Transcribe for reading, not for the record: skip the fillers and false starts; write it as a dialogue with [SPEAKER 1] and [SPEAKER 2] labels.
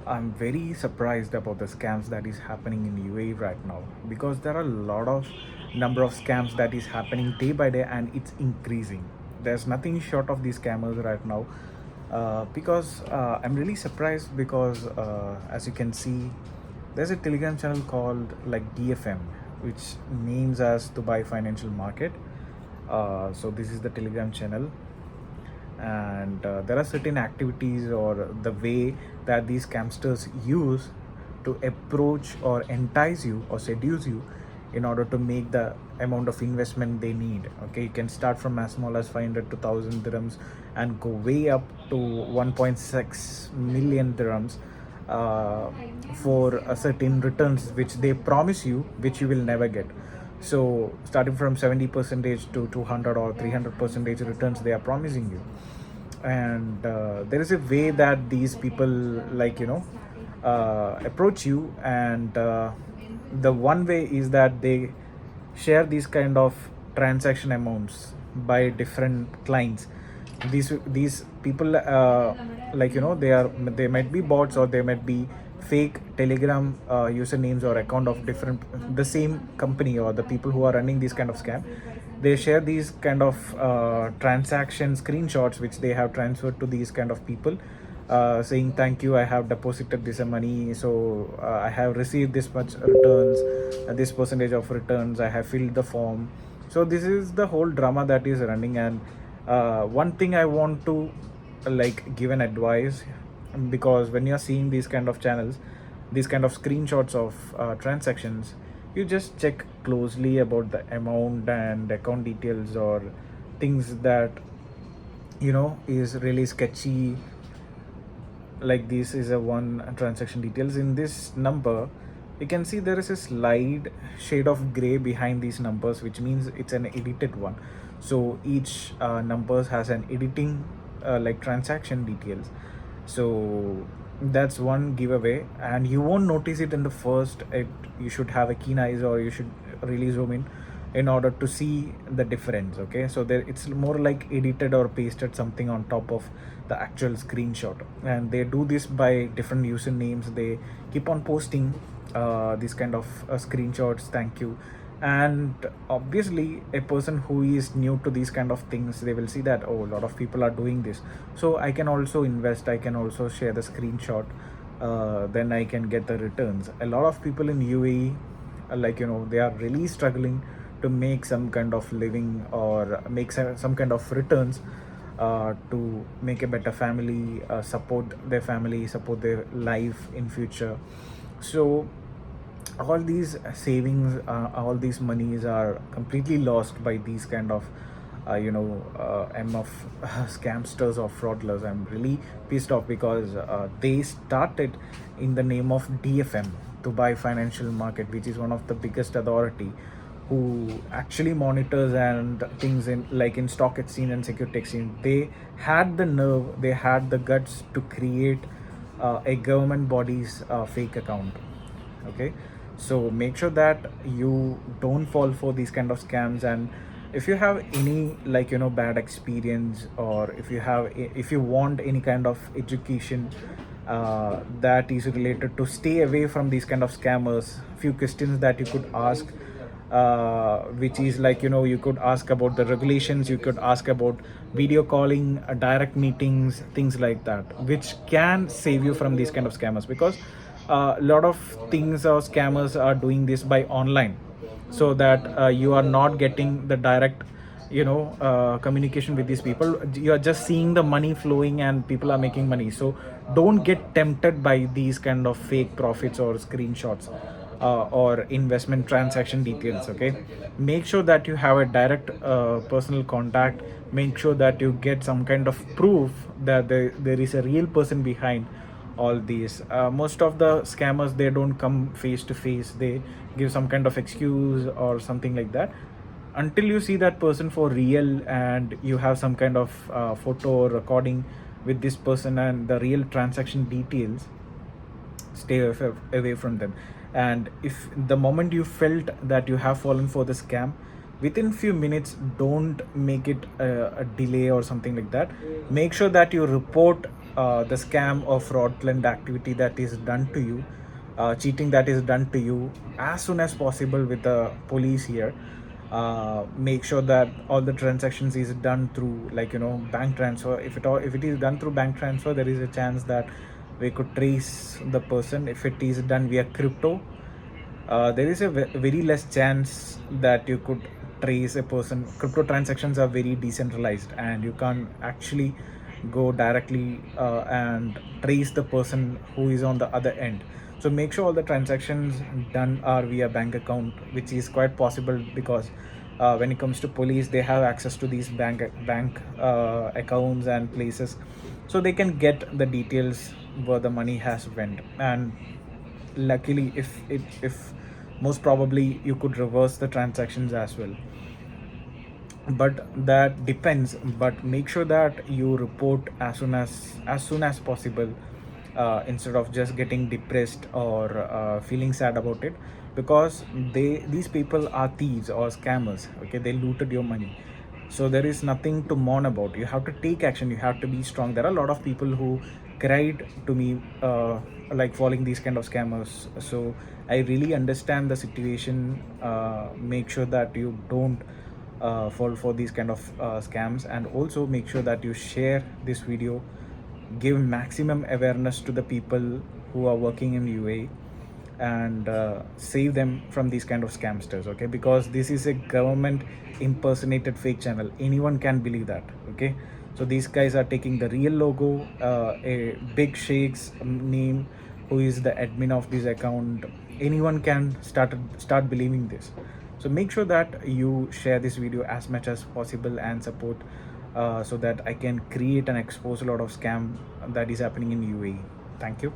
[SPEAKER 1] I'm very surprised about the scams that is happening in UAE right now, because there are a lot of number of scams that is happening day by day, and it's increasing. There's nothing short of these scammers right now. Because I'm really surprised because as you can see, there's a Telegram channel called like DFM, which names as Dubai Financial Market. So this is the Telegram channel, and there are certain activities or the way that these scamsters use to approach or entice you or seduce you in order to make the amount of investment they need. Okay, you can start from as small as 500 to 1000 dirhams and go way up to 1.6 million dirhams uh, for a certain returns which they promise you, which you will never get. So starting from 70 percentage to 200 or 300 percentage returns they are promising you. And there is a way that these people, like approach you, and the one way is that they share these kind of transaction amounts by different clients. These people, they might be bots, or they might be fake Telegram usernames or account of different the same company, or the people who are running this kind of scam. They share these kind of transaction screenshots which they have transferred to these kind of people, saying thank you, I have deposited this money, so I have received this much returns, this percentage of returns, I have filled the form. So this is the whole drama that is running. And one thing I want to give an advice, because when you're seeing these kind of channels, these kind of screenshots of transactions, you just check closely about the amount and account details, or things that is really sketchy. Like this is a one transaction details in this number, you can see there is a slight shade of gray behind these numbers, which means it's an edited one. So each numbers has an editing transaction details. So that's one giveaway, and you won't notice it in the first. You should have a keen eyes, or you should really zoom in order to see the difference. Okay, so there it's more like edited or pasted something on top of the actual screenshot, and they do this by different usernames. They keep on posting these kind of screenshots, thank you. And obviously a person who is new to these kind of things, they will see that, oh, a lot of people are doing this, so I can also invest, I can also share the screenshot, then I can get the returns. A lot of people in UAE, they are really struggling to make some kind of living, or make some kind of returns, to make a better family, support their family, support their life in future. So all these savings, all these monies are completely lost by these kind of M of scamsters or fraudsters. I'm really pissed off, because they started in the name of DFM, Dubai Financial Market, which is one of the biggest authority who actually monitors and things in stock exchange and security exchange. They had the nerve, they had the guts to create a government body's fake account. Okay, so make sure that you don't fall for these kind of scams. And if you have any bad experience, or if you want any kind of education that is related to stay away from these kind of scammers, few questions that you could ask, which is you could ask about the regulations, you could ask about video calling, direct meetings, things like that, which can save you from these kind of scammers. Because a lot of things or scammers are doing this by online, so that you are not getting the direct communication with these people. You are just seeing the money flowing and people are making money. So don't get tempted by these kind of fake profits or screenshots, or investment transaction details. Okay, make sure that you have a direct personal contact. Make sure that you get some kind of proof that there is a real person behind all these. Most of the scammers, they don't come face to face, they give some kind of excuse or something like that. Until you see that person for real, and you have some kind of photo or recording with this person and the real transaction details, stay away from them. And if the moment you felt that you have fallen for the scam, within few minutes, don't make it a delay or something like that. Make sure that you report the scam or fraudulent activity that is done to you, cheating that is done to you, as soon as possible with the police here. Make sure that all the transactions is done through, like, bank transfer. If it is done through bank transfer, there is a chance that we could trace the person. If it is done via crypto, there is a very less chance that you could trace a person. Crypto transactions are very decentralized, and you can't actually go directly and trace the person who is on the other end. So make sure all the transactions done are via bank account, which is quite possible because when it comes to police, they have access to these bank accounts and places, so they can get the details where the money has went. And luckily, if most probably you could reverse the transactions as well, but that depends. But make sure that you report as soon as possible, instead of just getting depressed or feeling sad about it, because these people are thieves or scammers. Okay, they looted your money, so there is nothing to mourn about. You have to take action, you have to be strong. There are a lot of people who cried to me, like falling these kind of scammers. So I really understand the situation. Make sure that you don't fall for these kind of scams, and also make sure that you share this video, give maximum awareness to the people who are working in UAE, and save them from these kind of scamsters. Okay, because this is a government impersonated fake channel. Anyone can believe that. Okay, so these guys are taking the real logo, a big sheikh's name, who is the admin of this account. Anyone can start believing this. So make sure that you share this video as much as possible and support, so that I can create and expose a lot of scam that is happening in UAE. Thank you.